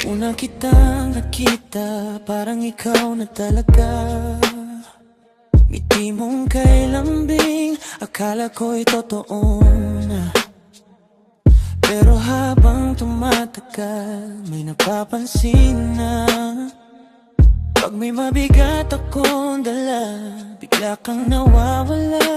Una kitang nakita, parang ikaw na talaga. Ngiti mong kay lambing, akala ko'y totoo na. Pero habang tumatagal, may napapansin na. Pag may mabigat akong dala, bigla kang nawawala.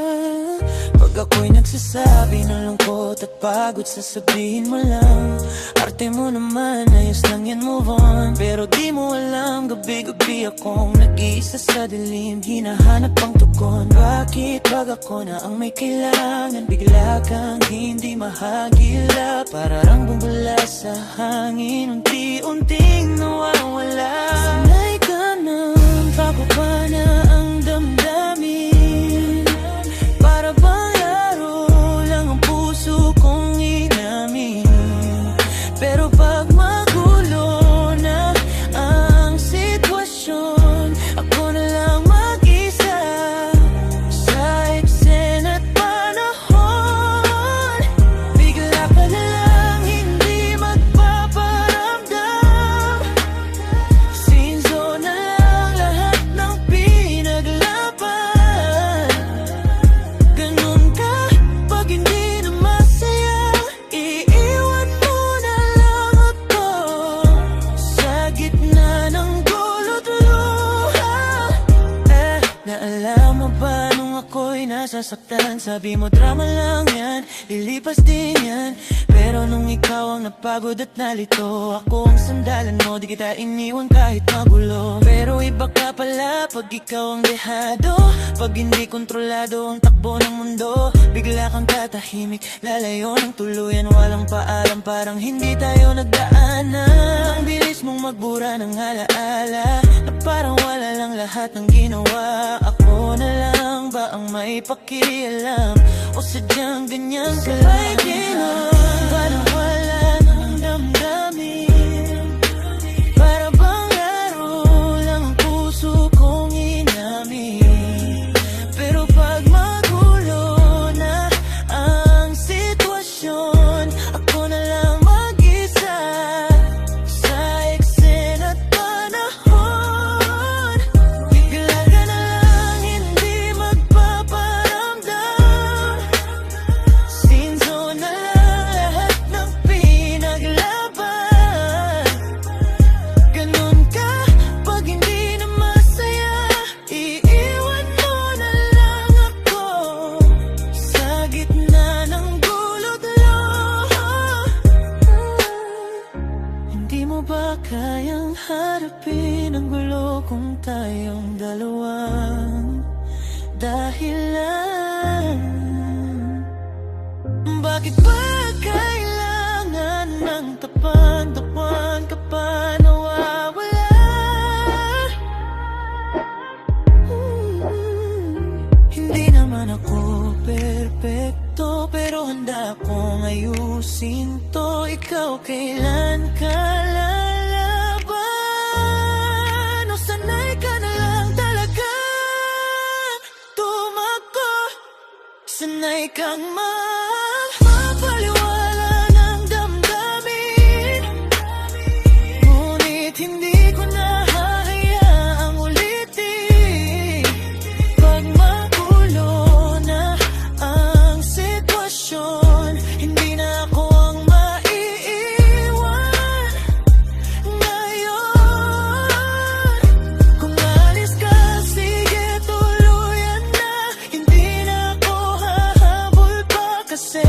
Pag ako'y nagsasabi ng lungkot at pagod, sasabihin mo lang, arte mo naman, ayos lang yan, move on. Pero di mo alam, gabi-gabi akong nag-iisa sa dilim, hinahanap ang tugon. Bakit pag ako na ang may kailangan, bigla kang hindi mahagila? Parang bumula sa hangin, unti-unting nawawala. Sanay ka nang bago pa na ang damdamin, para bang laro lang ang puso kong inamin. Pero pag magulo na ang sitwasyon, ako na lang mag-isa sa eksena at panahon. Bigla ka na lang hindi magpaparamdam, sinzo na lang lahat ng pinaglaban. Ganun ka pag hindi na masaya, iiwan mo na lang ako sa gitna ng gulot luha. Naalala mo ba nung ako'y nasasaktan? Sabi mo drama lang yan, lilipas din yan. Pero nung ikaw ang napagod at nalito, ako ang sandalan mo, di kita iniwan kahit magulo. Pero iba ka pala pag ikaw ang dehado, pag hindi kontrolado ang takbo ng mundo. Bigla kang tatahimik, lalayo ng tuluyan, walang paalam, parang hindi tayo nagdaanan. Ang bilis mong magbura ng alaala, na parang wala lang lahat ng ginawa. Ako na lang ba ang may pakialam, o sadyang ganyan ka lang? Parang wala nang damdamin, para bang laro lang ang puso kong inamin. Pero pag magulo na ang sitwasyon, ako na lang mag-isa sa eksena at panahon. Bigla ka na lang hindi magpaparamdam, sinzo na lang lahat ng pinaglaban. Ganun ka pag hindi na masaya, iiwan mo na lang ako sa gitna ng gulot luha. Hindi mo ba kayang harapin ang gulo kung tayong dalawang dahilan? Bakit ba kailangan ng tapan ka pa nawawala? Hindi naman ako perpekto, pero handa akong ayusin to. Ikaw kailan ka lalaban? O sanay ka na lang talagang tumakbo, sanay kang mapaliwala ng damdamin. Ngunit hindi ko na hahayaang ulitin. Pag magulo na ang sitwasyon, hindi na ako ang maiiwan ngayon. Kung alis ka, sige tuluyan na, hindi na ako hahabol pa. Kasi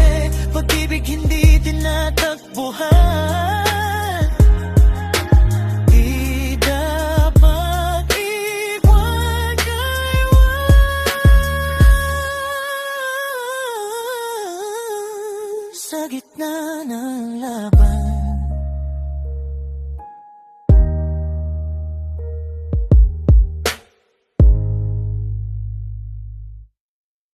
pag-ibig hindi tinatakbuhan, di dapat iwan kaiwan sa gitna ng laban.